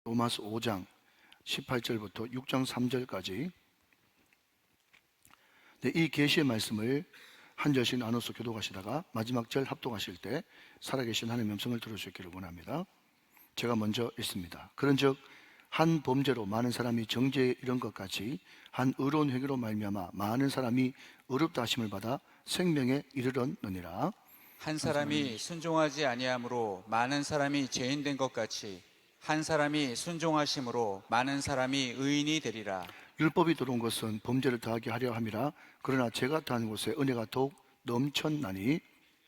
로마서 5장 18절부터 6장 3절까지 이 계시의 말씀을 한 절씩 나눠서 교독하시다가 마지막 절 합독하실 때 살아계신 하나님의 음성을 들으시기를 원합니다. 제가 먼저 읽습니다. 그런즉 한 범죄로 많은 사람이 정죄에 이른 것 같이 한 의로운 회개로 말미암아 많은 사람이 의롭다 하심을 받아 생명에 이르렀느니라. 한 사람이 순종하지 아니함으로 많은 사람이 죄인된 것 같이 한 사람이 순종하심으로 많은 사람이 의인이 되리라. 율법이 들어온 것은 범죄를 더하게 하려 함이라. 그러나 죄가 더한 곳에 은혜가 더욱 넘쳤나니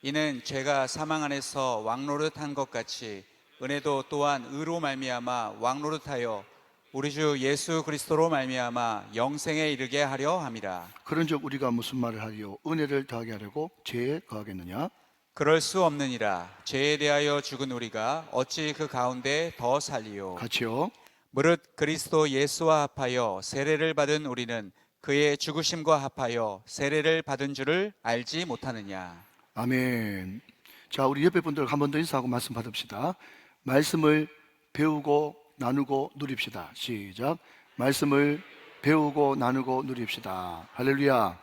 이는 죄가 사망 안에서 왕노릇한 것 같이 은혜도 또한 의로 말미암아 왕노릇하여 우리 주 예수 그리스도로 말미암아 영생에 이르게 하려 함이라. 그런즉 우리가 무슨 말을 하리요? 은혜를 더하게 하려고 죄에 거하겠느냐? 그럴 수 없느니라. 죄에 대하여 죽은 우리가 어찌 그 가운데 더 살리요? 같이요. 무릇 그리스도 예수와 합하여 세례를 받은 우리는 그의 죽으심과 합하여 세례를 받은 줄을 알지 못하느냐. 아멘. 자, 우리 옆에 분들 한 번 더 인사하고 말씀 받읍시다. 말씀을 배우고 나누고 누립시다. 시작. 말씀을 배우고 나누고 누립시다. 할렐루야.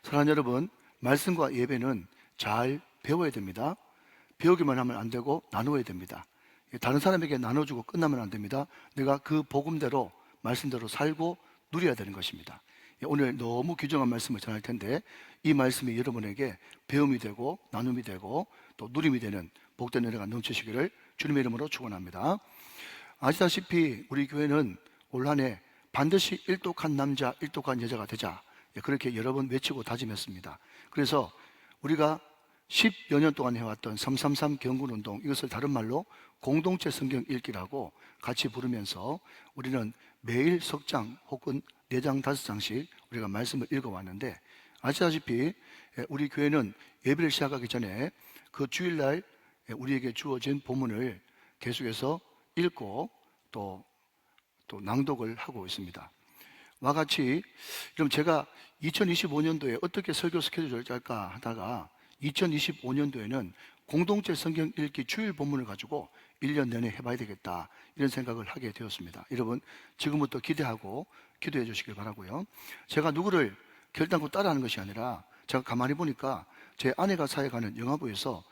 사랑하는 여러분, 말씀과 예배는 잘 배워야 됩니다. 배우기만 하면 안 되고 나누어야 됩니다. 다른 사람에게 나눠주고 끝나면 안 됩니다. 내가 그 복음대로 말씀대로 살고 누려야 되는 것입니다. 오늘 너무 귀중한 말씀을 전할 텐데 이 말씀이 여러분에게 배움이 되고 나눔이 되고 또 누림이 되는 복된 은혜가 넘치시기를 주님의 이름으로 축원합니다. 아시다시피 우리 교회는 올 한 해 반드시 일독한 남자, 일독한 여자가 되자 그렇게 여러 번 외치고 다짐했습니다. 그래서 우리가 10여 년 동안 해왔던 333 경군운동, 이것을 다른 말로 공동체 성경 읽기라고 같이 부르면서 우리는 매일 석 장 혹은 4장 5장씩 우리가 말씀을 읽어왔는데 아시다시피 우리 교회는 예배를 시작하기 전에 그 주일날 우리에게 주어진 본문을 계속해서 읽고 또 낭독을 하고 있습니다. 와 같이 그럼 제가 2025년도에 어떻게 설교 스케줄을 짤까 하다가 2025년도에는 공동체 성경 읽기 주일 본문을 가지고 1년 내내 해봐야 되겠다 이런 생각을 하게 되었습니다. 여러분 지금부터 기대하고 기도해 주시길 바라고요. 제가 누구를 결단코 따라하는 것이 아니라 제가 가만히 보니까 제 아내가 사역하는 영화부에서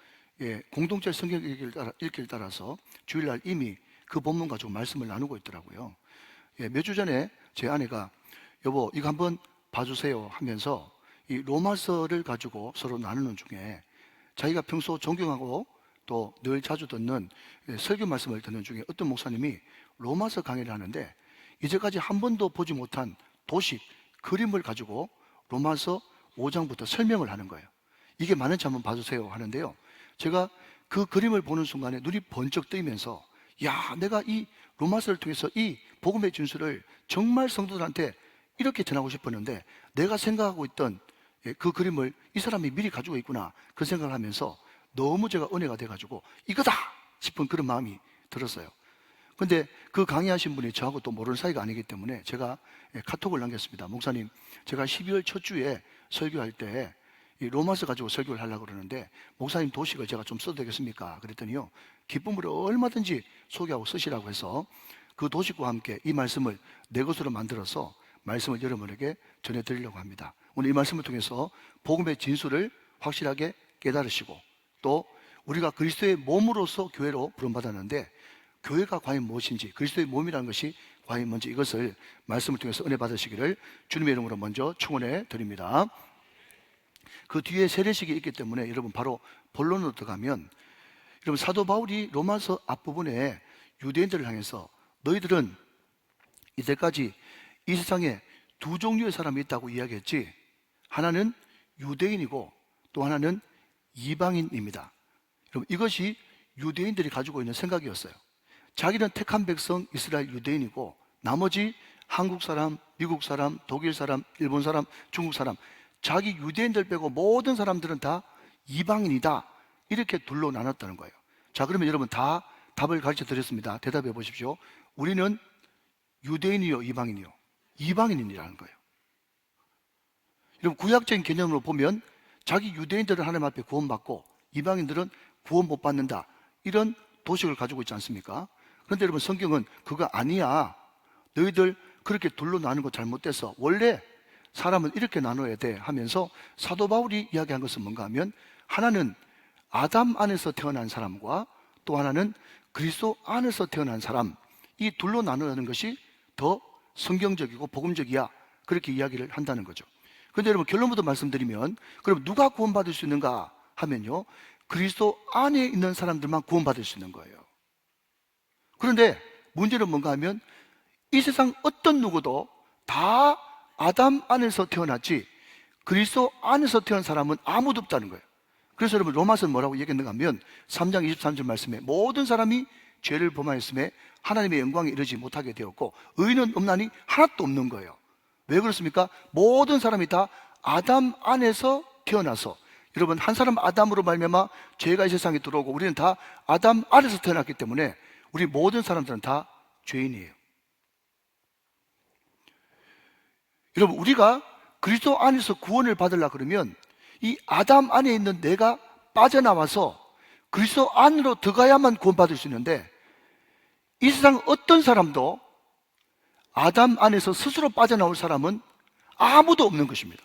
공동체 성경 읽기를 따라서 주일날 이미 그 본문 가지고 말씀을 나누고 있더라고요. 몇 주 전에 제 아내가 여보 이거 한번 봐주세요 하면서 이 로마서를 가지고 서로 나누는 중에 자기가 평소 존경하고 또 늘 자주 듣는 설교 말씀을 듣는 중에 어떤 목사님이 로마서 강의를 하는데 이제까지 한 번도 보지 못한 도식, 그림을 가지고 로마서 5장부터 설명을 하는 거예요. 이게 맞는지 한번 봐주세요 하는데요. 제가 그 그림을 보는 순간에 눈이 번쩍 뜨이면서 야, 내가 이 로마서를 통해서 이 복음의 진수를 정말 성도들한테 이렇게 전하고 싶었는데 내가 생각하고 있던 그 그림을 이 사람이 미리 가지고 있구나 그 생각을 하면서 너무 제가 은혜가 돼가지고 이거다 싶은 그런 마음이 들었어요. 근데 그 강의하신 분이 저하고 또 모르는 사이가 아니기 때문에 제가 카톡을 남겼습니다. 목사님, 제가 12월 첫 주에 설교할 때 이 로마서 가지고 설교를 하려고 그러는데 목사님 도식을 제가 좀 써도 되겠습니까? 그랬더니요, 기쁨으로 얼마든지 소개하고 쓰시라고 해서 그 도식과 함께 이 말씀을 내 것으로 만들어서 말씀을 여러분에게 전해드리려고 합니다. 오늘 이 말씀을 통해서 복음의 진수를 확실하게 깨달으시고 또 우리가 그리스도의 몸으로서 교회로 부름받았는데 교회가 과연 무엇인지, 그리스도의 몸이라는 것이 과연 뭔지 이것을 말씀을 통해서 은혜 받으시기를 주님의 이름으로 먼저 축원해 드립니다. 그 뒤에 세례식이 있기 때문에 여러분 바로 본론으로 들어가면 여러분 사도 바울이 로마서 앞부분에 유대인들을 향해서 너희들은 이때까지 이 세상에 두 종류의 사람이 있다고 이야기했지, 하나는 유대인이고 또 하나는 이방인입니다. 여러분 이것이 유대인들이 가지고 있는 생각이었어요. 자기는 택한 백성 이스라엘 유대인이고 나머지 한국 사람, 미국 사람, 독일 사람, 일본 사람, 중국 사람, 자기 유대인들 빼고 모든 사람들은 다 이방인이다 이렇게 둘로 나눴다는 거예요. 자, 그러면 여러분 다 답을 가르쳐 드렸습니다. 대답해 보십시오. 우리는 유대인이요 이방인이요? 이방인이라는 거예요. 여러분 구약적인 개념으로 보면 자기 유대인들은 하나님 앞에 구원받고 이방인들은 구원 못 받는다 이런 도식을 가지고 있지 않습니까? 그런데 여러분, 성경은 그거 아니야. 너희들 그렇게 둘로 나누는 거 잘못됐어. 원래 사람은 이렇게 나눠야 돼 하면서 사도 바울이 이야기한 것은 뭔가 하면, 하나는 아담 안에서 태어난 사람과 또 하나는 그리스도 안에서 태어난 사람, 이 둘로 나누는 것이 더 성경적이고 복음적이야, 그렇게 이야기를 한다는 거죠. 그런데 여러분, 결론부터 말씀드리면, 그럼 누가 구원받을 수 있는가 하면요, 그리스도 안에 있는 사람들만 구원받을 수 있는 거예요. 그런데 문제는 뭔가 하면, 이 세상 어떤 누구도 다 아담 안에서 태어났지 그리스도 안에서 태어난 사람은 아무도 없다는 거예요. 그래서 여러분, 로마서는 뭐라고 얘기했는가 하면 3장 23절 말씀에 모든 사람이 죄를 범하였음에 하나님의 영광에 이르지 못하게 되었고 의인은 없나니 하나도 없는 거예요. 왜 그렇습니까? 모든 사람이 다 아담 안에서 태어나서, 여러분, 한 사람 아담으로 말미암아 죄가 이 세상에 들어오고 우리는 다 아담 안에서 태어났기 때문에 우리 모든 사람들은 다 죄인이에요. 여러분, 우리가 그리스도 안에서 구원을 받으려고 그러면 이 아담 안에 있는 내가 빠져나와서 그리스도 안으로 들어가야만 구원받을 수 있는데, 이 세상 어떤 사람도 아담 안에서 스스로 빠져나올 사람은 아무도 없는 것입니다.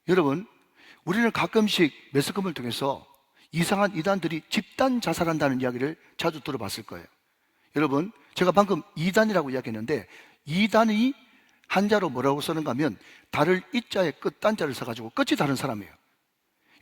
여러분, 우리는 가끔씩 매스컴을 통해서 이상한 이단들이 집단 자살한다는 이야기를 자주 들어봤을 거예요. 여러분, 제가 방금 이단이라고 이야기했는데, 이단이 한자로 뭐라고 쓰는가 하면 달을 이자에 끝 단자를 써가지고 끝이 다른 사람이에요.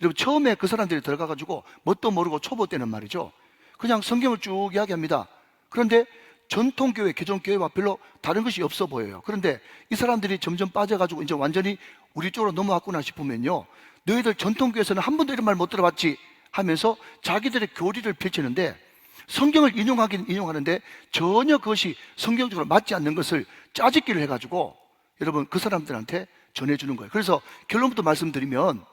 여러분, 처음에 그 사람들이 들어가가지고 뭣도 모르고 초보 때는 말이죠, 그냥 성경을 쭉 이야기합니다. 그런데 전통교회, 개종교회와 별로 다른 것이 없어 보여요. 그런데 이 사람들이 점점 빠져가지고 이제 완전히 우리 쪽으로 넘어왔구나 싶으면요, 너희들 전통교회에서는 한 번도 이런 말 못 들어봤지 하면서 자기들의 교리를 펼치는데, 성경을 인용하긴 인용하는데 전혀 그것이 성경적으로 맞지 않는 것을 짜집기를 해가지고 여러분, 그 사람들한테 전해주는 거예요. 그래서 결론부터 말씀드리면,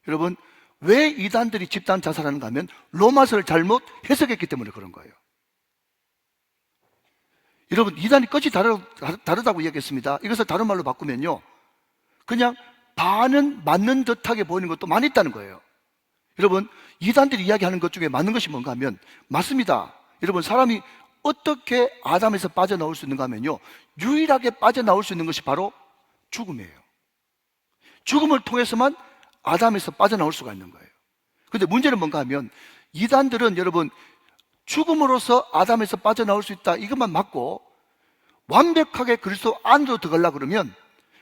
여러분, 왜 이단들이 집단 자살하는가 하면 로마서를 잘못 해석했기 때문에 그런 거예요. 여러분, 이단이 끝이 다르다고 이야기했습니다. 이것을 다른 말로 바꾸면요, 그냥 반은 맞는 듯하게 보이는 것도 많이 있다는 거예요. 여러분, 이단들이 이야기하는 것 중에 맞는 것이 뭔가 하면, 맞습니다. 여러분, 사람이 어떻게 아담에서 빠져나올 수 있는가 하면요, 유일하게 빠져나올 수 있는 것이 바로 죽음이에요. 죽음을 통해서만 아담에서 빠져나올 수가 있는 거예요. 그런데 문제는 뭔가 하면, 이단들은 여러분, 죽음으로써 아담에서 빠져나올 수 있다, 이것만 맞고, 완벽하게 그리스도 안으로 들어가려고 그러면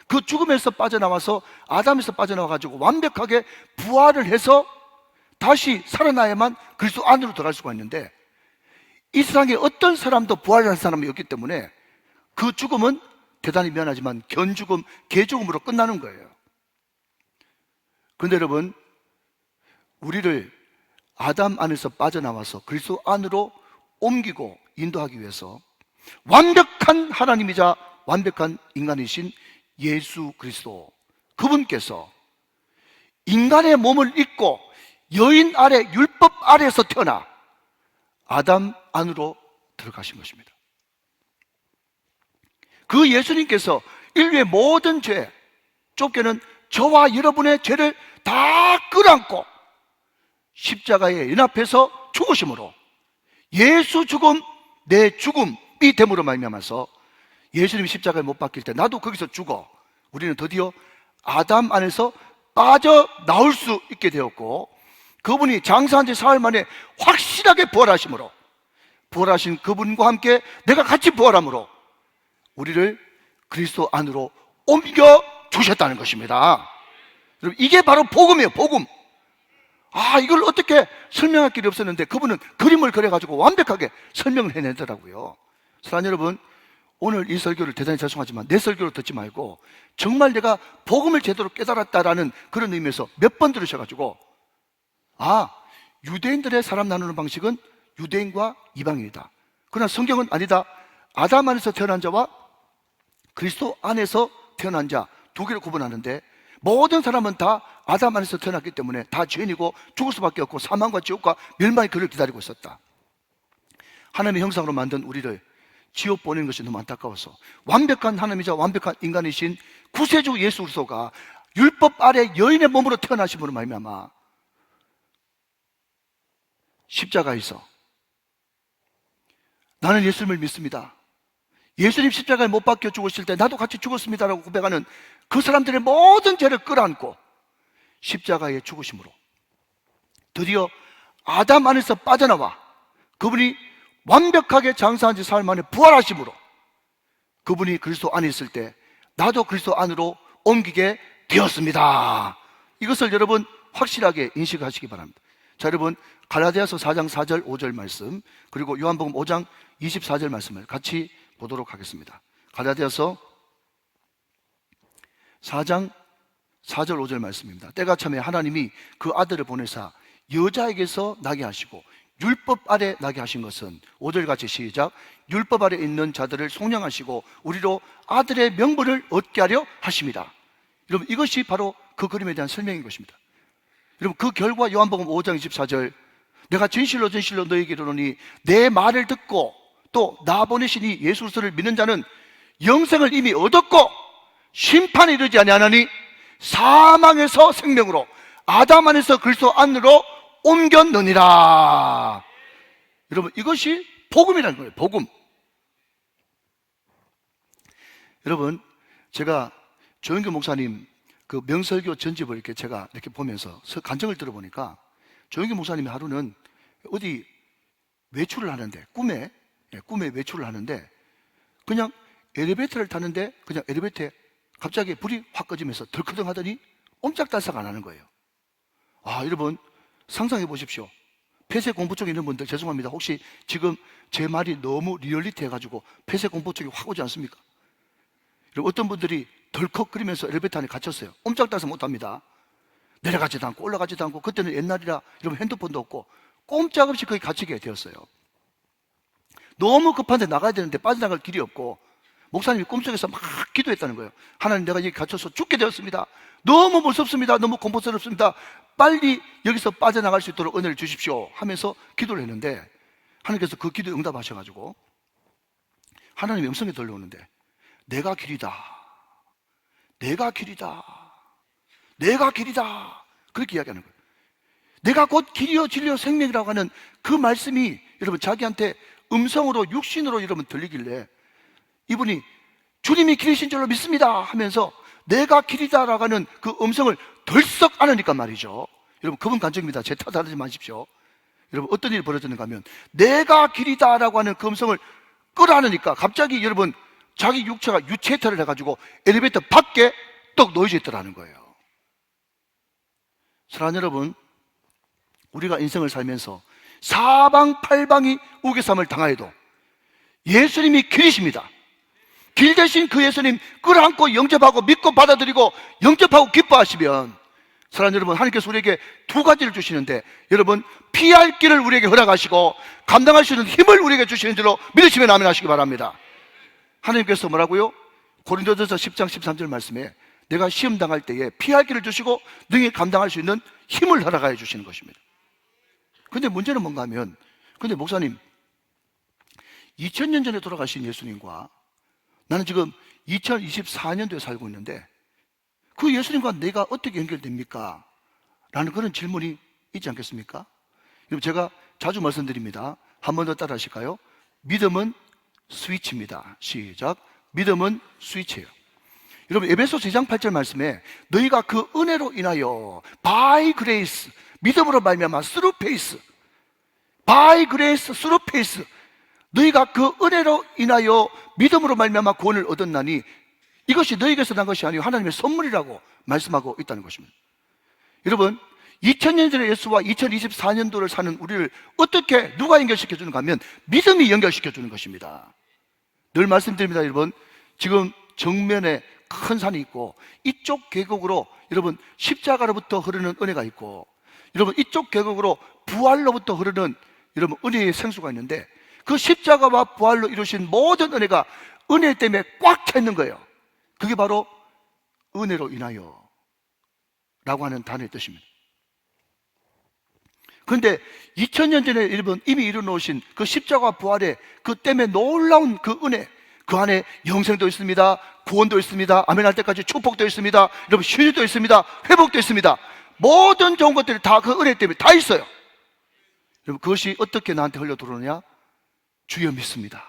그 죽음에서 빠져나와서 아담에서 빠져나와가지고 완벽하게 부활을 해서 다시 살아나야만 그리스도 안으로 들어갈 수가 있는데, 이 세상에 어떤 사람도 부활을 한 사람이 없기 때문에 그 죽음은 대단히 미안하지만 견죽음, 개죽음으로 끝나는 거예요. 그런데 여러분, 우리를 아담 안에서 빠져나와서 그리스도 안으로 옮기고 인도하기 위해서 완벽한 하나님이자 완벽한 인간이신 예수 그리스도, 그분께서 인간의 몸을 입고 여인 아래, 율법 아래에서 태어나 아담 안으로 들어가신 것입니다. 그 예수님께서 인류의 모든 죄, 좁게는 저와 여러분의 죄를 다 끌어안고 십자가에 연합해서 죽으심으로, 예수 죽음 내 죽음이 됨으로 말미암아서 예수님이 십자가에 못 박힐 때 나도 거기서 죽어 우리는 드디어 아담 안에서 빠져나올 수 있게 되었고, 그분이 장사한 지 사흘 만에 확실하게 부활하심으로, 부활하신 그분과 함께 내가 같이 부활함으로 우리를 그리스도 안으로 옮겨 주셨다는 것입니다. 여러분, 이게 바로 복음이에요. 복음. 이걸 어떻게 설명할 길이 없었는데 그분은 그림을 그려가지고 완벽하게 설명을 해내더라고요. 사랑하는 여러분, 오늘 이 설교를 대단히 죄송하지만 내 설교로 듣지 말고 정말 내가 복음을 제대로 깨달았다라는 그런 의미에서 몇 번 들으셔가지고, 유대인들의 사람 나누는 방식은 유대인과 이방인이다, 그러나 성경은 아니다, 아담 안에서 태어난 자와 그리스도 안에서 태어난 자 두 개를 구분하는데, 모든 사람은 다 아담 안에서 태어났기 때문에 다 죄인이고 죽을 수밖에 없고 사망과 지옥과 멸망이 그를 기다리고 있었다. 하나님의 형상으로 만든 우리를 지옥 보내는 것이 너무 안타까워서 완벽한 하나님이자 완벽한 인간이신 구세주 예수 그리스도가 율법 아래 여인의 몸으로 태어나심으로 말미암아 십자가에서 나는 예수님을 믿습니다. 예수님 십자가에 못 박혀 죽으실 때 나도 같이 죽었습니다라고 고백하는 그 사람들의 모든 죄를 끌어안고 십자가의 죽으심으로 드디어 아담 안에서 빠져나와 그분이 완벽하게 장사한 지 사흘 만에 부활하심으로 그분이 그리스도 안에 있을 때 나도 그리스도 안으로 옮기게 되었습니다. 이것을 여러분 확실하게 인식하시기 바랍니다. 자, 여러분 갈라디아서 4장 4절 5절 말씀 그리고 요한복음 5장 24절 말씀을 같이 보도록 하겠습니다. 갈라디아서 4장 4절 5절 말씀입니다. 때가 참에 하나님이 그 아들을 보내사 여자에게서 나게 하시고 율법 아래 나게 하신 것은 5절 같이 시작. 율법 아래 있는 자들을 속량하시고 우리로 아들의 명분을 얻게 하려 하십니다. 여러분 이것이 바로 그 그림에 대한 설명인 것입니다. 여러분 그 결과 요한복음 5장 24절 내가 진실로 진실로 너희에게 이르노니 내 말을 듣고 또 나 보내시니 예수 그리스도를 믿는 자는 영생을 이미 얻었고 심판에 이르지 아니하나니 사망에서 생명으로 아담 안에서 그리스도 안으로 옮겼느니라. 여러분 이것이 복음이라는 거예요. 복음. 여러분 제가 조영규 목사님 그 명설교 전집을 이렇게 제가 이렇게 보면서 간증을 들어보니까 조영규 목사님이 하루는 어디 외출을 하는데 꿈에 외출을 하는데 그냥 엘리베이터를 타는데 그냥 엘리베이터에 갑자기 불이 확 꺼지면서 덜커덩 하더니 옴짝달싹 안 하는 거예요. 아, 여러분 상상해 보십시오. 폐쇄 공포 쪽에 있는 분들 죄송합니다. 혹시 지금 제 말이 너무 리얼리티 해가지고 폐쇄 공포 쪽이 확 오지 않습니까? 여러분 어떤 분들이 덜컥거리면서 엘리베이터 안에 갇혔어요. 옴짝달싹 못합니다. 내려가지도 않고 올라가지도 않고 그때는 옛날이라 여러분 핸드폰도 없고 꼼짝없이 거기 갇히게 되었어요. 너무 급한데 나가야 되는데 빠져나갈 길이 없고 목사님이 꿈속에서 막 기도했다는 거예요. 하나님 내가 여기 갇혀서 죽게 되었습니다. 너무 무섭습니다. 너무 공포스럽습니다. 빨리 여기서 빠져나갈 수 있도록 은혜를 주십시오 하면서 기도를 했는데 하나님께서 그 기도에 응답하셔가지고 하나님의 음성이 들려오는데 내가 길이다. 내가 길이다. 내가 길이다. 그렇게 이야기하는 거예요. 내가 곧 길이요 진리요 생명이라고 하는 그 말씀이 여러분 자기한테 음성으로 육신으로 여러분 들리길래 이분이 주님이 길이신 줄로 믿습니다 하면서 내가 길이다라고 하는 그 음성을 덜썩 안으니까 말이죠. 여러분 그분 간증입니다. 제 탓하지 마십시오. 여러분 어떤 일이 벌어졌는가 하면 내가 길이다라고 하는 그 음성을 끌어안으니까 갑자기 여러분 자기 육체가 유체이터를 해가지고 엘리베이터 밖에 떡 놓여져 있더라는 거예요. 사랑하는 여러분, 우리가 인생을 살면서 사방팔방이 우겨쌈을 당하여도 예수님이 길이십니다. 길 대신 그 예수님 끌어안고 영접하고 믿고 받아들이고 영접하고 기뻐하시면 사랑하는 여러분, 하나님께서 우리에게 두 가지를 주시는데 여러분 피할 길을 우리에게 허락하시고 감당할 수 있는 힘을 우리에게 주시는 줄로 믿으시면 아멘 하시기 바랍니다. 하나님께서 뭐라고요? 고린도전서 10장 13절 말씀에 내가 시험 당할 때에 피할 길을 주시고 능히 감당할 수 있는 힘을 허락하여 주시는 것입니다. 근데 문제는 뭔가 하면 근데 목사님 2000년 전에 돌아가신 예수님과 나는 지금 2024년도에 살고 있는데 그 예수님과 내가 어떻게 연결됩니까? 라는 그런 질문이 있지 않겠습니까? 여러분 제가 자주 말씀드립니다. 한 번 더 따라 하실까요? 믿음은 스위치입니다. 시작. 믿음은 스위치예요. 여러분 에베소서 2장 8절 말씀에 너희가 그 은혜로 인하여 by grace 믿음으로 말미암아 through faith by grace through faith 너희가 그 은혜로 인하여 믿음으로 말미암아 구원을 얻었나니 이것이 너희에게서 난 것이 아니요 하나님의 선물이라고 말씀하고 있다는 것입니다. 여러분 2000년 전의 예수와 2024년도를 사는 우리를 어떻게 누가 연결시켜 주는가 하면 믿음이 연결시켜 주는 것입니다. 늘 말씀드립니다. 여러분 지금 정면에 큰 산이 있고 이쪽 계곡으로 여러분 십자가로부터 흐르는 은혜가 있고 여러분 이쪽 계곡으로 부활로부터 흐르는 여러분 은혜의 생수가 있는데 그 십자가와 부활로 이루신 모든 은혜가 은혜 때문에 꽉 차 있는 거예요. 그게 바로 은혜로 인하여 라고 하는 단어의 뜻입니다. 그런데 2000년 전에 여러분 이미 이루어놓으신 그 십자가 부활의 그 때문에 놀라운 그 은혜 그 안에 영생도 있습니다. 구원도 있습니다. 아멘 할 때까지 축복도 있습니다. 여러분 휴유도 있습니다. 회복도 있습니다. 모든 좋은 것들이 다 그 은혜 때문에 다 있어요. 여러분 그것이 어떻게 나한테 흘러 들어오느냐? 주여 믿습니다.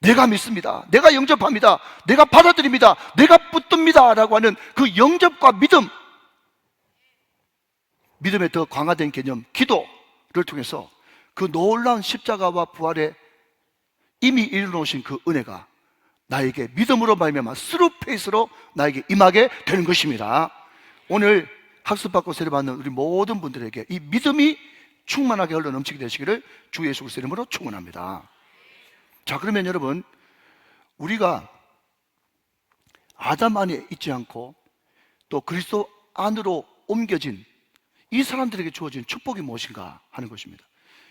내가 믿습니다. 내가 영접합니다. 내가 받아들입니다. 내가 붙듭니다. 라고 하는 그 영접과 믿음, 믿음의 더 강화된 개념, 기도를 통해서 그 놀라운 십자가와 부활에 이미 이루어놓으신 그 은혜가 나에게 믿음으로 말미암아 스루 페이스로 나에게 임하게 되는 것입니다. 오늘 학습받고 세례받는 우리 모든 분들에게 이 믿음이 충만하게 흘러 넘치게 되시기를 주 예수 그리스도의 이름으로 축원합니다. 자, 그러면 여러분, 우리가 아담 안에 있지 않고 또 그리스도 안으로 옮겨진 이 사람들에게 주어진 축복이 무엇인가 하는 것입니다.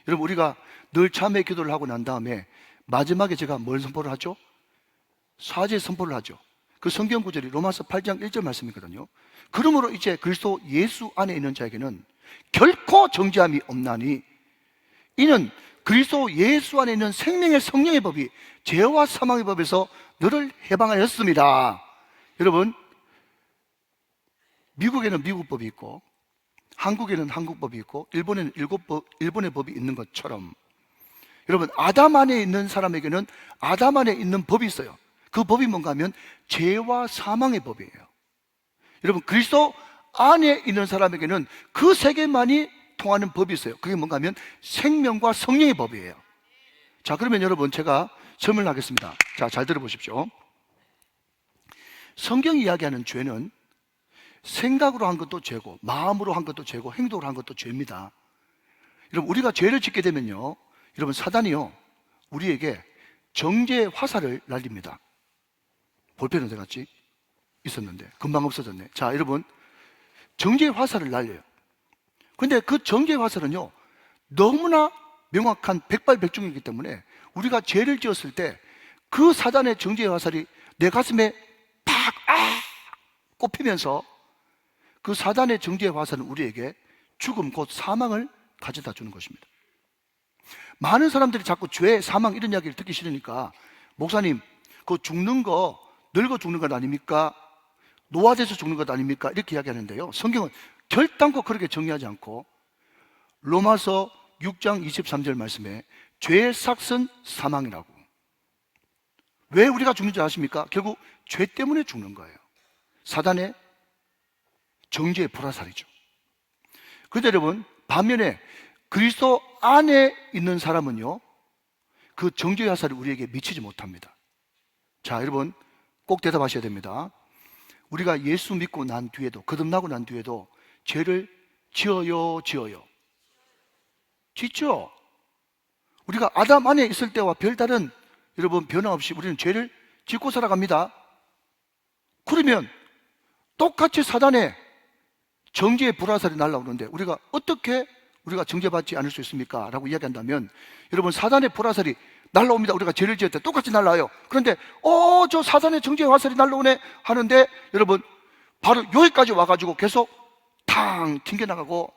여러분, 우리가 늘 참회 기도를 하고 난 다음에 마지막에 제가 뭘 선포를 하죠? 사죄 선포를 하죠. 그 성경 구절이 로마서 8장 1절 말씀이거든요. 그러므로 이제 그리스도 예수 안에 있는 자에게는 결코 정죄함이 없나니 이는 그리스도 예수 안에 있는 생명의 성령의 법이 죄와 사망의 법에서 너를 해방하였습니다. 여러분, 미국에는 미국법이 있고 한국에는 한국법이 있고 일본에는 일본의 법이 있는 것처럼 여러분, 아담 안에 있는 사람에게는 아담 안에 있는 법이 있어요. 그 법이 뭔가 하면 죄와 사망의 법이에요. 여러분, 그리스도 안에 있는 사람에게는 그 세 개만이 통하는 법이 있어요. 그게 뭔가 하면 생명과 성령의 법이에요. 자, 그러면 여러분, 제가 설명을 하겠습니다. 자, 잘 들어보십시오. 성경이 이야기하는 죄는 생각으로 한 것도 죄고 마음으로 한 것도 죄고 행동으로 한 것도 죄입니다. 여러분, 우리가 죄를 짓게 되면요, 여러분, 사단이요 우리에게 정죄의 화살을 날립니다. 볼펜은 어디 갔지? 있었는데 금방 없어졌네. 자, 여러분, 정죄의 화살을 날려요. 근데 그 정죄의 화살은요 너무나 명확한 백발백중이기 때문에 우리가 죄를 지었을 때 그 사단의 정죄의 화살이 내 가슴에 팍 꼽히면서 그 사단의 정죄의 화살은 우리에게 죽음 곧 사망을 가져다 주는 것입니다. 많은 사람들이 자꾸 죄, 사망 이런 이야기를 듣기 싫으니까 목사님, 그 죽는 거 늙어 죽는 것 아닙니까? 노화돼서 죽는 것 아닙니까? 이렇게 이야기하는데요, 성경은 결단코 그렇게 정의하지 않고 로마서 6장 23절 말씀에 죄의 삭은 사망이라고. 왜 우리가 죽는지 아십니까? 결국 죄 때문에 죽는 거예요. 사단의 정죄의 불화살이죠. 그런데 여러분, 반면에 그리스도 안에 있는 사람은요 그 정죄의 화살이 우리에게 미치지 못합니다. 자, 여러분, 꼭 대답하셔야 됩니다. 우리가 예수 믿고 난 뒤에도, 거듭나고 난 뒤에도 죄를 지어요? 짓죠? 우리가 아담 안에 있을 때와 별다른, 여러분, 변화 없이 우리는 죄를 짓고 살아갑니다. 그러면 똑같이 사단의 정죄의 불화살이 날아오는데 우리가 어떻게 우리가 정죄받지 않을 수 있습니까? 라고 이야기한다면, 여러분, 사단의 불화살이 날라옵니다. 우리가 죄를 지을 때 똑같이 날라와요. 그런데 저 사단의 정죄의 화살이 날라오네 하는데, 여러분, 바로 여기까지 와가지고 계속 탕 튕겨나가고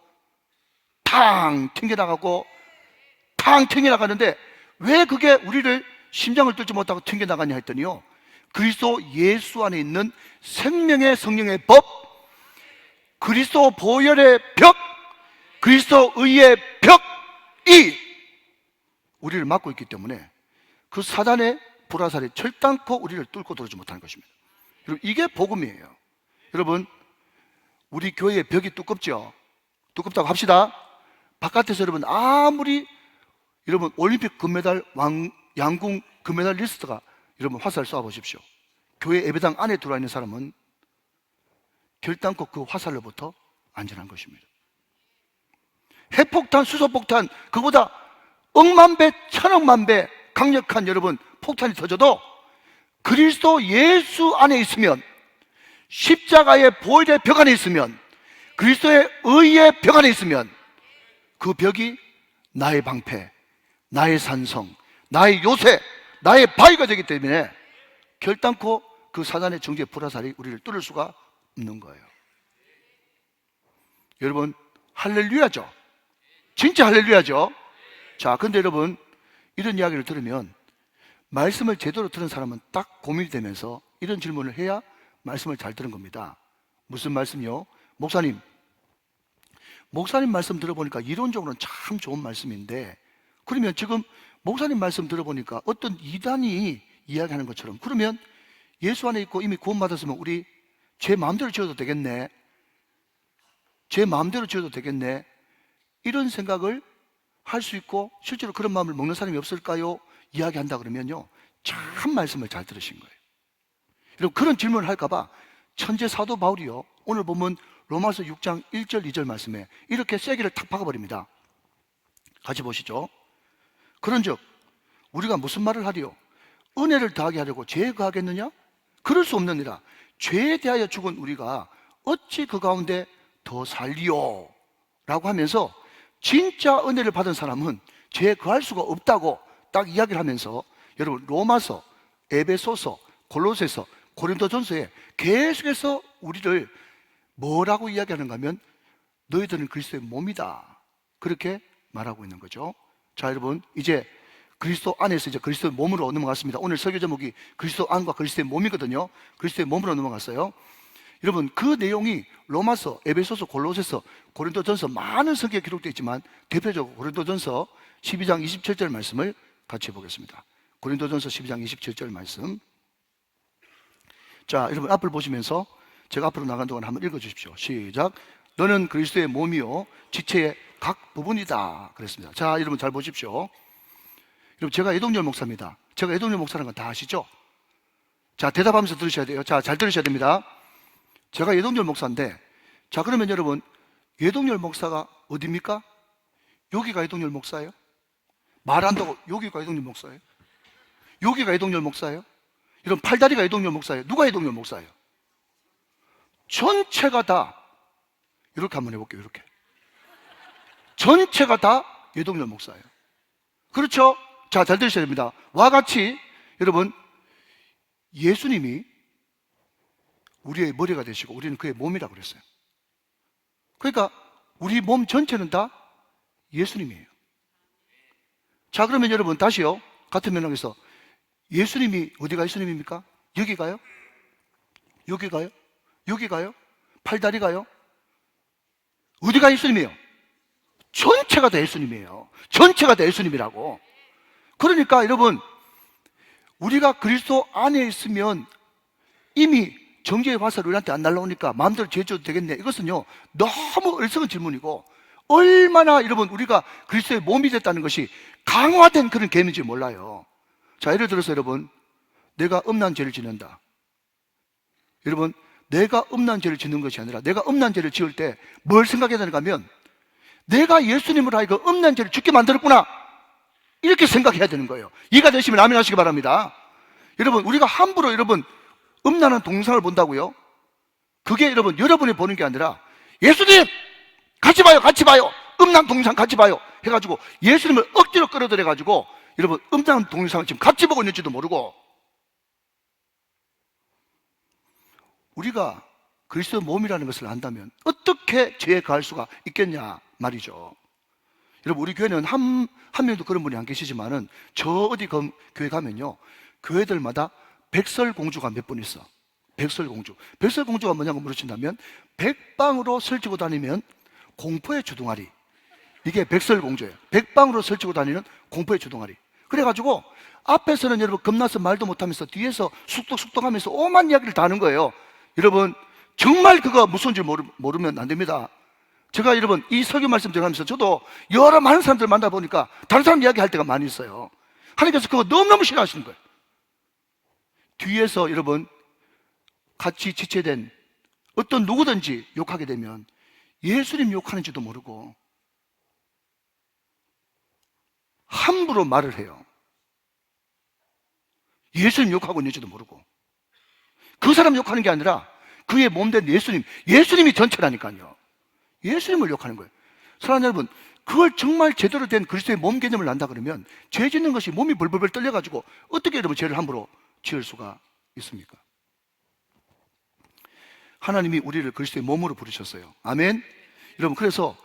탕 튕겨나가고 탕 튕겨나가는데, 왜 그게 우리를 심장을 뚫지 못하고 튕겨나가냐 했더니요, 그리스도 예수 안에 있는 생명의 성령의 법, 그리스도 보혈의 벽, 그리스도 의의 벽이 우리를 막고 있기 때문에 그 사단의 불화살이 절단코 우리를 뚫고 들어오지 못하는 것입니다. 여러분, 이게 복음이에요. 여러분, 우리 교회의 벽이 두껍죠? 두껍다고 합시다. 바깥에서 여러분 아무리 여러분 올림픽 금메달 양궁 금메달 리스트가 여러분 화살 쏘아보십시오. 교회 예배당 안에 들어와 있는 사람은 결단코 그 화살로부터 안전한 것입니다. 핵폭탄, 수소폭탄, 그보다 억만 배, 천억만 배 강력한 여러분 폭탄이 터져도 그리스도 예수 안에 있으면, 십자가의 보혈의 벽 안에 있으면, 그리스도의 의의 벽 안에 있으면 그 벽이 나의 방패, 나의 산성, 나의 요새, 나의 바위가 되기 때문에 결단코 그 사단의 정죄의 불화살이 우리를 뚫을 수가 없는 거예요. 여러분, 할렐루야죠? 진짜 할렐루야죠? 자, 근데 여러분, 이런 이야기를 들으면 말씀을 제대로 들은 사람은 딱 고민이 되면서 이런 질문을 해야 말씀을 잘 들은 겁니다. 무슨 말씀이요? 목사님 말씀 들어보니까 이론적으로는 참 좋은 말씀인데, 그러면 지금 목사님 말씀 들어보니까 어떤 이단이 이야기하는 것처럼, 그러면 예수 안에 있고 이미 구원받았으면 우리 제 마음대로 지어도 되겠네, 제 마음대로 지어도 되겠네, 이런 생각을 할 수 있고 실제로 그런 마음을 먹는 사람이 없을까요? 이야기한다 그러면요, 참 말씀을 잘 들으신 거예요. 여러분, 그런 질문을 할까봐 천재 사도 바울이요, 오늘 보면 로마서 6장 1절 2절 말씀에 이렇게 쐐기를 탁 박아버립니다. 같이 보시죠. 그런즉 우리가 무슨 말을 하리요? 은혜를 더하게 하려고 죄에 거하겠느냐? 그럴 수 없느니라. 죄에 대하여 죽은 우리가 어찌 그 가운데 더 살리요? 라고 하면서 진짜 은혜를 받은 사람은 죄에 거할 수가 없다고 딱 이야기를 하면서, 여러분, 로마서, 에베소서, 골로새서, 고린도전서에 계속해서 우리를 뭐라고 이야기하는가 하면 너희들은 그리스도의 몸이다, 그렇게 말하고 있는 거죠. 자, 여러분, 이제 그리스도 안에서 이제 그리스도의 몸으로 넘어갔습니다. 오늘 설교 제목이 그리스도 안과 그리스도의 몸이거든요. 그리스도의 몸으로 넘어갔어요. 여러분, 그 내용이 로마서, 에베소서, 골로새서, 고린도전서 많은 성경에 기록되어 있지만 대표적으로 고린도전서 12장 27절 말씀을 같이 보겠습니다. 고린도전서 12장 27절 말씀. 자, 여러분, 앞을 보시면서 제가 앞으로 나간 동안 한번 읽어주십시오. 시작. 너는 그리스도의 몸이요 지체의 각 부분이다 그랬습니다. 자, 여러분 잘 보십시오. 여러분, 제가 애동열 목사입니다. 제가 애동열 목사라는 건 다 아시죠? 자, 대답하면서 들으셔야 돼요. 자, 잘 들으셔야 됩니다. 제가 애동열 목사인데, 자, 그러면 여러분, 애동열 목사가 어디입니까? 여기가 애동열 목사예요? 말한다고 여기가 애동열 목사예요? 여기가 애동열 목사예요? 이런 팔다리가 애동열 목사예요? 누가 애동열 목사예요? 전체가 다, 이렇게 한번 해볼게요. 이렇게 전체가 다 애동열 목사예요. 그렇죠? 자, 잘 들으셔야 됩니다. 와 같이 여러분, 예수님이 우리의 머리가 되시고 우리는 그의 몸이라고 그랬어요. 그러니까 우리 몸 전체는 다 예수님이에요. 자, 그러면 여러분 다시요, 같은 맥락에서 예수님이 어디가 예수님입니까? 여기가요? 여기가요? 여기가요? 팔다리가요? 어디가 예수님이에요? 전체가 다 예수님이에요. 전체가 다 예수님이라고. 그러니까 여러분, 우리가 그리스도 안에 있으면 이미 정죄의 화살이 우리한테 안 날라오니까 마음대로 죄져도 되겠네, 이것은요 너무 어리석은 질문이고, 얼마나 여러분 우리가 그리스도의 몸이 됐다는 것이 강화된 그런 개념인지 몰라요. 자, 예를 들어서 여러분, 내가 음란 죄를 짓는다. 여러분, 내가 음란 죄를 짓는 것이 아니라 내가 음란 죄를 지을 때 뭘 생각해야 되는가 하면, 내가 예수님으로 하여금 음란 죄를 짓게 만들었구나, 이렇게 생각해야 되는 거예요. 이해가 되시면 아멘 하시기 바랍니다. 여러분, 우리가 함부로 여러분 음란한 동영상을 본다고요? 그게 여러분 여러분이 보는 게 아니라, 예수님 같이 봐요, 같이 봐요, 음란 동영상 같이 봐요 해가지고 예수님을 억지로 끌어들여 가지고 여러분 음란 동영상을 지금 같이 보고 있는지도 모르고, 우리가 그리스도의 몸이라는 것을 안다면 어떻게 죄에 가할 수가 있겠냐 말이죠. 여러분, 우리 교회는 한 명도 그런 분이 안 계시지만은 저 어디 교회 가면요, 교회들마다 백설공주가 몇 분 있어. 백설공주. 백설공주가 뭐냐고 물으신다면, 백방으로 설치고 다니면 공포의 주둥아리, 이게 백설공주예요. 백방으로 설치고 다니는 공포의 주둥아리. 그래가지고 앞에서는 여러분 겁나서 말도 못하면서 뒤에서 쑥덕쑥덕 하면서 오만 이야기를 다 하는 거예요. 여러분, 정말 그거 무서운지 모르면 안 됩니다. 제가 여러분 이 설교 말씀 들어가면서 저도 여러 많은 사람들 만나보니까 다른 사람 이야기할 때가 많이 있어요. 하나님께서 그거 너무너무 싫어하시는 거예요. 뒤에서 여러분 같이 지체된 어떤 누구든지 욕하게 되면 예수님 욕하는지도 모르고 함부로 말을 해요. 예수님 욕하고 있는지도 모르고. 그 사람 욕하는 게 아니라 그의 몸된 예수님이 전체라니까요. 예수님을 욕하는 거예요. 사랑하는 여러분, 그걸 정말 제대로 된 그리스도의 몸 개념을 안다 그러면 죄 짓는 것이 몸이 벌벌벌 떨려가지고 어떻게 여러분 죄를 함부로 지을 수가 있습니까? 하나님이 우리를 그리스도의 몸으로 부르셨어요. 아멘. 여러분, 그래서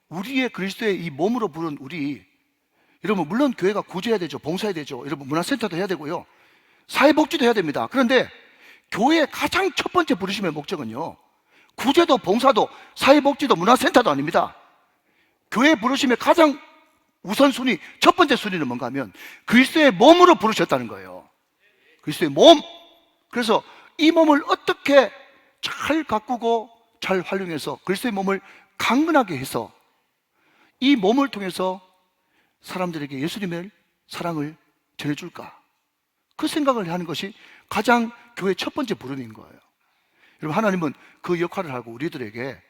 우리의 그리스도의 이 몸으로 부른 우리, 여러분 물론 교회가 구제해야 되죠. 봉사해야 되죠. 여러분 문화센터도 해야 되고요. 사회복지도 해야 됩니다. 그런데 교회의 가장 첫 번째 부르심의 목적은요, 구제도 봉사도 사회복지도 문화센터도 아닙니다. 교회 부르심의 가장 우선순위, 첫 번째 순위는 뭔가 하면 그리스도의 몸으로 부르셨다는 거예요. 그리스도의 몸. 그래서 이 몸을 어떻게 잘 가꾸고 잘 활용해서 그리스도의 몸을 강건하게 해서 이 몸을 통해서 사람들에게 예수님의 사랑을 전해줄까? 그 생각을 하는 것이 가장 교회의 첫 번째 부름인 거예요. 여러분, 하나님은 그 역할을 하고 우리들에게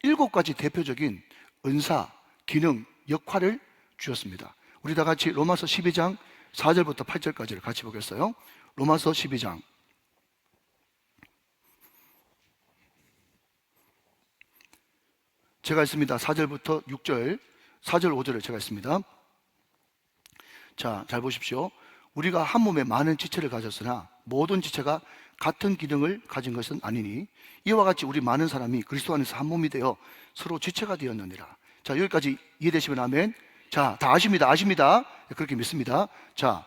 7가지 대표적인 은사, 기능, 역할을 주셨습니다. 우리 다 같이 로마서 12장 4절부터 8절까지를 같이 보겠어요. 로마서 12장. 제가 있습니다. 4절부터 6절, 4절, 5절을 제가 있습니다. 자, 잘 보십시오. 우리가 한 몸에 많은 지체를 가졌으나 모든 지체가 같은 기능을 가진 것은 아니니 이와 같이 우리 많은 사람이 그리스도 안에서 한 몸이 되어 서로 지체가 되었느니라. 자, 여기까지 이해되시면 아멘. 자, 다 아십니다. 그렇게 믿습니다. 자,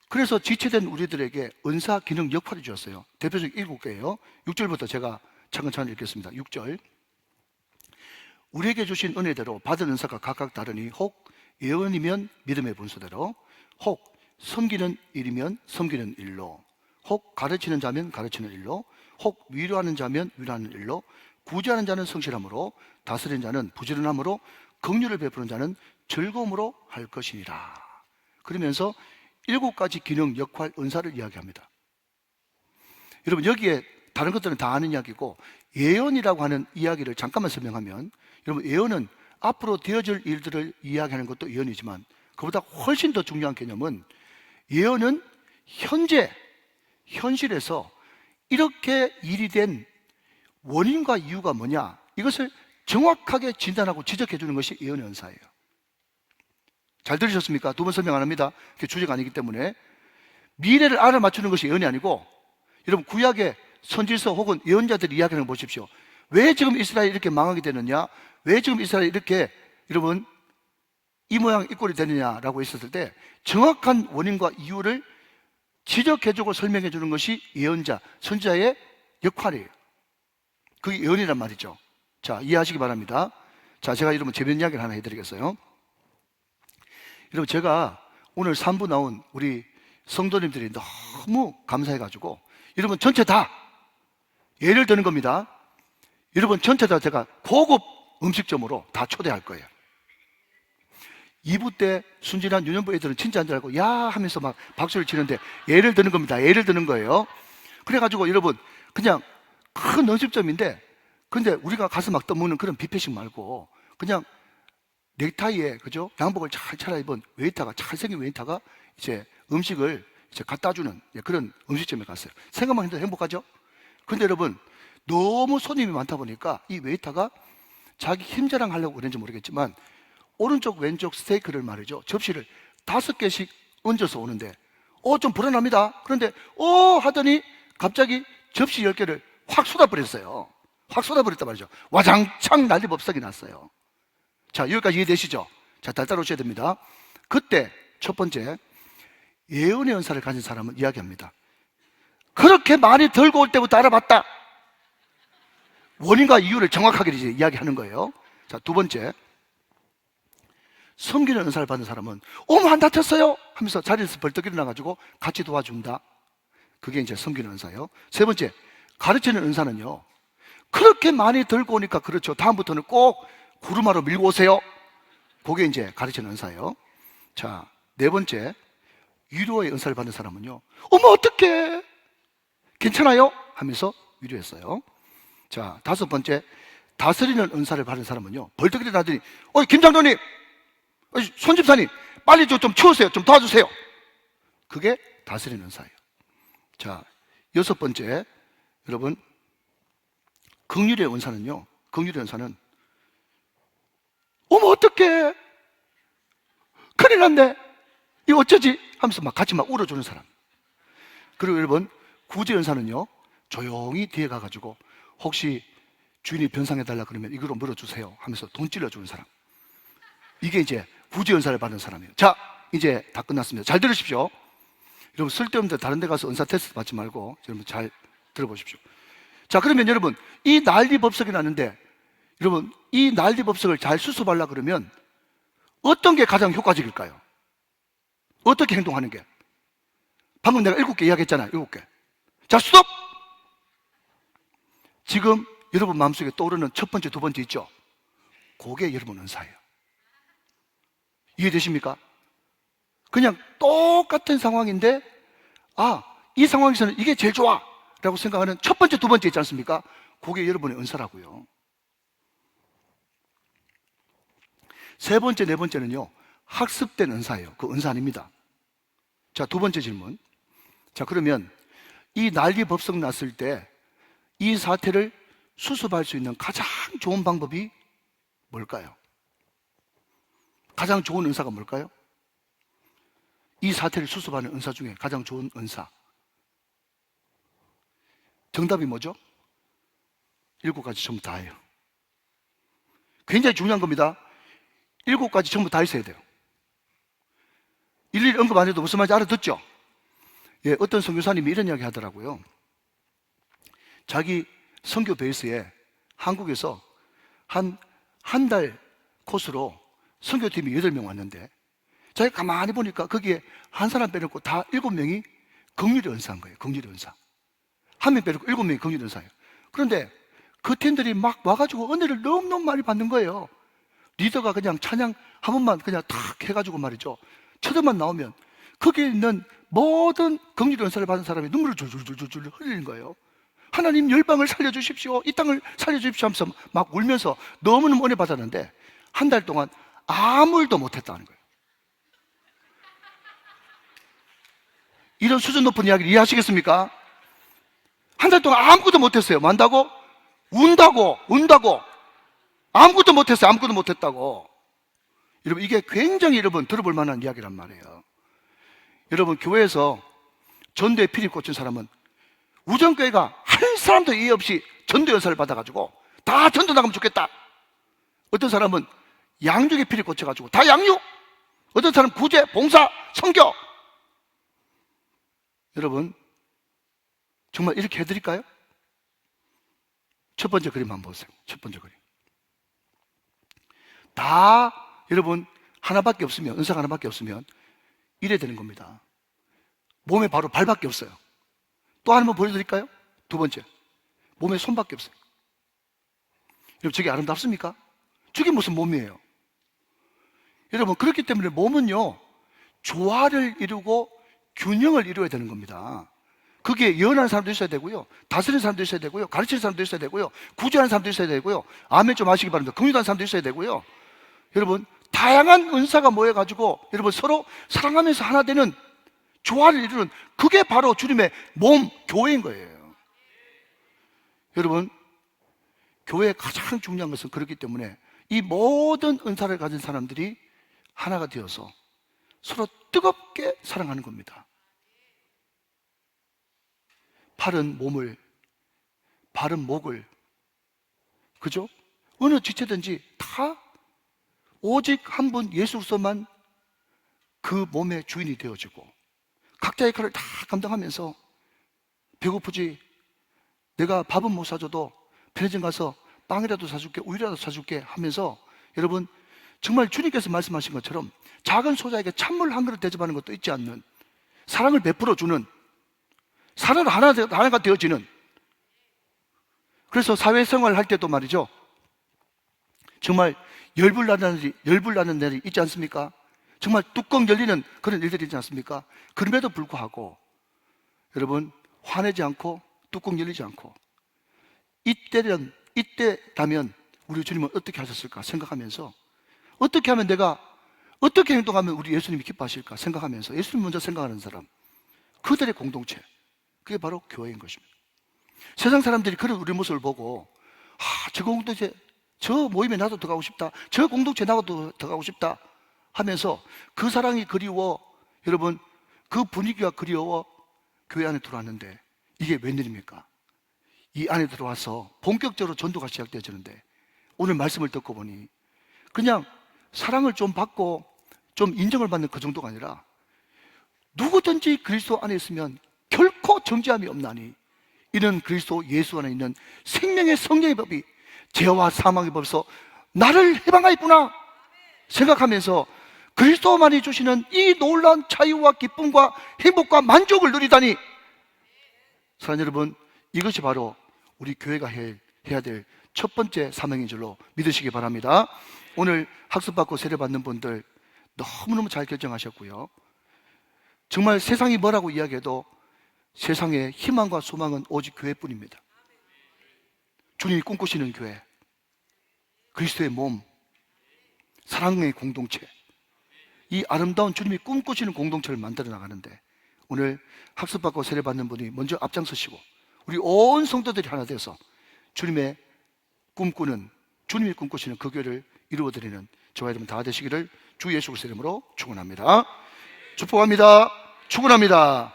그래서 지체된 우리들에게 은사, 기능, 역할을 주었어요. 대표적인 7개예요. 6절부터 제가 차근차근 읽겠습니다. 6절. 우리에게 주신 은혜대로 받은 은사가 각각 다르니 혹 예언이면 믿음의 분수대로, 혹 섬기는 일이면 섬기는 일로, 혹 가르치는 자면 가르치는 일로, 혹 위로하는 자면 위로하는 일로, 구제하는 자는 성실함으로, 다스리는 자는 부지런함으로, 긍휼을 베푸는 자는 즐거움으로 할 것이니라. 그러면서 7가지 기능, 역할, 은사를 이야기합니다. 여러분, 여기에 다른 것들은 다 아는 이야기고 예언이라고 하는 이야기를 잠깐만 설명하면, 여러분, 예언은 앞으로 되어질 일들을 이야기하는 것도 예언이지만 그보다 훨씬 더 중요한 개념은 예언은 현실에서 이렇게 일이 된 원인과 이유가 뭐냐, 이것을 정확하게 진단하고 지적해 주는 것이 예언의 은사예요. 잘 들으셨습니까? 2번 설명 안 합니다. 그게 주제가 아니기 때문에. 미래를 알아맞추는 것이 예언이 아니고, 여러분, 구약의 선지서 혹은 예언자들이 이야기하는 거 보십시오. 왜 지금 이스라엘이 이렇게 망하게 되느냐, 왜 지금 이스라엘이 이렇게 여러분 이 모양 이 꼴이 되느냐라고 했었을 때 정확한 원인과 이유를 지적해주고 설명해주는 것이 예언자, 선지자의 역할이에요. 그게 예언이란 말이죠. 자, 이해하시기 바랍니다. 자, 제가 여러분 재변 이야기를 하나 해드리겠어요. 여러분, 제가 오늘 3부 나온 우리 성도님들이 너무 감사해가지고 여러분 전체 다 예를 드는 겁니다. 여러분 전체 다 제가 고급 음식점으로 다 초대할 거예요. 2부 때 순진한 유년부 애들은 진짜 안 줄 알고 야 하면서 막 박수를 치는데 예를 드는 겁니다. 예를 드는 거예요. 그래가지고 여러분 그냥 큰 음식점인데, 근데 우리가 가서 막 떠먹는 그런 뷔페식 말고 그냥 넥타이에 그죠? 양복을 잘 차려입은 웨이터가, 잘생긴 웨이터가 이제 음식을 이제 갖다 주는 그런 음식점에 갔어요. 생각만 해도 행복하죠? 근데 여러분 너무 손님이 많다 보니까 이 웨이터가 자기 힘자랑 하려고 그런지 모르겠지만 오른쪽 왼쪽 스테이크를 말이죠, 접시를 5개씩 얹어서 오는데 좀 불안합니다. 그런데 하더니 갑자기 접시 10개를 확 쏟아버렸어요. 확 쏟아버렸단 말이죠. 와장창 난리법석이 났어요. 자, 여기까지 이해되시죠? 자, 잘 따라오셔야 됩니다. 그때 첫 번째, 예언의 은사를 가진 사람은 이야기합니다. 그렇게 많이 들고 올 때부터 알아봤다. 원인과 이유를 정확하게 이제 이야기하는 거예요. 자, 두 번째, 섬기는 은사를 받은 사람은 안 다쳤어요 하면서 자리에서 벌떡 일어나가지고 같이 도와준다. 그게 이제 섬기는 은사예요. 세 번째, 가르치는 은사는요, 그렇게 많이 들고 오니까 그렇죠, 다음부터는 꼭 구루마로 밀고 오세요. 그게 이제 가르치는 은사예요. 자, 네 번째, 위로의 은사를 받는 사람은요, 어떡해, 괜찮아요 하면서 위로했어요. 자, 다섯 번째, 다스리는 은사를 받은 사람은요, 벌떡 일어나더니 김장로님, 손집사님, 빨리 좀 치우세요, 좀 도와주세요. 그게 다스리는 은사예요. 자, 여섯 번째, 여러분, 긍휼의 은사는요, 긍휼의 은사는 어떡해, 큰일 났네, 이거 어쩌지 하면서 막 같이 막 울어주는 사람. 그리고 여러분, 구제 은사는요, 조용히 뒤에 가가지고 혹시 주인이 변상해달라 그러면 이거로 물어주세요 하면서 돈 찔러주는 사람. 이게 이제 구제 은사를 받은 사람이에요. 자, 이제 다 끝났습니다. 잘 들으십시오. 여러분, 쓸데없는 다른 데 가서 은사 테스트 받지 말고 여러분 잘 들어보십시오. 자, 그러면 여러분, 이 난리법석이 났는데, 여러분 이 난리법석을 잘 수습하려고 그러면 어떤 게 가장 효과적일까요? 어떻게 행동하는 게? 방금 내가 7개 이야기했잖아요. 7개. 자, 스톱! 지금 여러분 마음속에 떠오르는 첫 번째, 두 번째 있죠? 그게 여러분 은사예요. 이해되십니까? 그냥 똑같은 상황인데, 이 상황에서는 이게 제일 좋아! 라고 생각하는 첫 번째, 두 번째 있지 않습니까? 그게 여러분의 은사라고요. 세 번째, 네 번째는요, 학습된 은사예요. 그 은사 아닙니다. 자, 두 번째 질문. 자, 그러면 이 난리 법석 났을 때 이 사태를 수습할 수 있는 가장 좋은 방법이 뭘까요? 가장 좋은 은사가 뭘까요? 이 사태를 수습하는 은사 중에 가장 좋은 은사. 정답이 뭐죠? 7가지 전부 다예요. 굉장히 중요한 겁니다. 7가지 전부 다 있어야 돼요. 일일이 언급 안 해도 무슨 말인지 알아듣죠? 예, 어떤 선교사님이 이런 이야기 하더라고요. 자기 선교 베이스에 한국에서 한 달 코스로 선교팀이 8명 왔는데, 자기가 가만히 보니까 거기에 한 사람 빼놓고 다 7명이 긍휼의 은사인 거예요. 긍휼의 은사. 한 명 빼놓고 7명이 긍휼의 은사예요. 그런데 그 팀들이 막 와가지고 은혜를 너무너무 많이 받는 거예요. 리더가 그냥 찬양 한 번만 그냥 탁 해가지고 말이죠. 쳐들만 나오면 거기에 있는 모든 긍휼의 은사를 받은 사람이 눈물을 줄줄줄줄 흘리는 거예요. 하나님 열방을 살려주십시오. 이 땅을 살려주십시오 하면서 막 울면서 너무너무 은혜 받았는데 한 달 동안 아무 일도 못했다는 거예요. 이런 수준 높은 이야기를 이해하시겠습니까? 한 달 동안 아무것도 못했어요. 뭐 한다고? 운다고. 아무것도 못했어요. 아무것도 못했다고. 여러분, 이게 굉장히 여러분 들어볼 만한 이야기란 말이에요. 여러분, 교회에서 전도에 피리 꽂힌 사람은 우정교회가 한 사람도 이해 없이 전도 연사를 받아가지고 다 전도 나가면 좋겠다. 어떤 사람은 양육에 피리 꽂혀가지고 다 양육. 어떤 사람은 구제, 봉사, 선교. 여러분, 정말 이렇게 해드릴까요? 첫 번째 그림 한번 보세요. 첫 번째 그림. 다 여러분 하나밖에 없으면, 은사가 하나밖에 없으면 이래 되는 겁니다. 몸에 바로 발밖에 없어요. 또 하나만 보여드릴까요? 두 번째, 몸에 손밖에 없어요. 여러분, 저게 아름답습니까? 저게 무슨 몸이에요? 여러분, 그렇기 때문에 몸은요, 조화를 이루고 균형을 이루어야 되는 겁니다. 그게 예언하는 사람도 있어야 되고요, 다스리는 사람도 있어야 되고요, 가르치는 사람도 있어야 되고요, 구제하는 사람도 있어야 되고요, 아멘 좀 하시기 바랍니다. 긍휼하는 사람도 있어야 되고요. 여러분, 다양한 은사가 모여가지고 여러분 서로 사랑하면서 하나 되는 조화를 이루는, 그게 바로 주님의 몸, 교회인 거예요. 여러분, 교회의 가장 중요한 것은 그렇기 때문에 이 모든 은사를 가진 사람들이 하나가 되어서 서로 뜨겁게 사랑하는 겁니다. 바른 몸을, 바른 목을, 그죠? 어느 지체든지 다 오직 한 분 예수로서만 그 몸의 주인이 되어지고 각자의 역할을 다 감당하면서, 배고프지? 내가 밥은 못 사줘도 편의점 가서 빵이라도 사줄게, 우유라도 사줄게 하면서, 여러분, 정말 주님께서 말씀하신 것처럼 작은 소자에게 찬물 한 그릇 대접하는 것도 잊지 않는, 사랑을 베풀어주는, 사랑 하나가 되어지는. 그래서 사회생활을 할 때도 말이죠, 정말 열불나는 날이 있지 않습니까? 정말 뚜껑 열리는 그런 일들이 있지 않습니까? 그럼에도 불구하고 여러분, 화내지 않고 뚜껑 열리지 않고, 이때라면 우리 주님은 어떻게 하셨을까 생각하면서, 어떻게 하면 내가 어떻게 행동하면 우리 예수님이 기뻐하실까 생각하면서 예수님 먼저 생각하는 사람, 그들의 공동체, 그게 바로 교회인 것입니다. 세상 사람들이 그런 우리 모습을 보고, 저 공동체, 저 모임에 나도 들어가고 싶다, 저 공동체 나도 들어가고 싶다 하면서 그 사랑이 그리워, 여러분, 그 분위기가 그리워 교회 안에 들어왔는데 이게 웬일입니까? 이 안에 들어와서 본격적으로 전도가 시작되어지는데, 오늘 말씀을 듣고 보니 그냥 사랑을 좀 받고 좀 인정을 받는 그 정도가 아니라, 누구든지 그리스도 안에 있으면 결코 정죄함이 없나니 이는 그리스도 예수 안에 있는 생명의 성령의 법이 죄와 사망의 법에서 나를 해방하였구나. 생각하면서 그리스도만이 주시는 이 놀라운 자유와 기쁨과 행복과 만족을 누리다니, 사랑하는 여러분, 이것이 바로 우리 교회가 해야 될 첫 번째 사명인 줄로 믿으시기 바랍니다. 오늘 학습받고 세례받는 분들 너무너무 잘 결정하셨고요. 정말 세상이 뭐라고 이야기해도 세상의 희망과 소망은 오직 교회뿐입니다. 주님이 꿈꾸시는 교회, 그리스도의 몸, 사랑의 공동체, 이 아름다운 주님이 꿈꾸시는 공동체를 만들어 나가는데, 오늘 학습받고 세례받는 분이 먼저 앞장서시고 우리 온 성도들이 하나 돼서 주님이 꿈꾸시는 그 교회를 이루어드리는 저와 여러분 다 되시기를 주 예수 그리스도의 이름으로 축원합니다. 축복합니다. 축원합니다.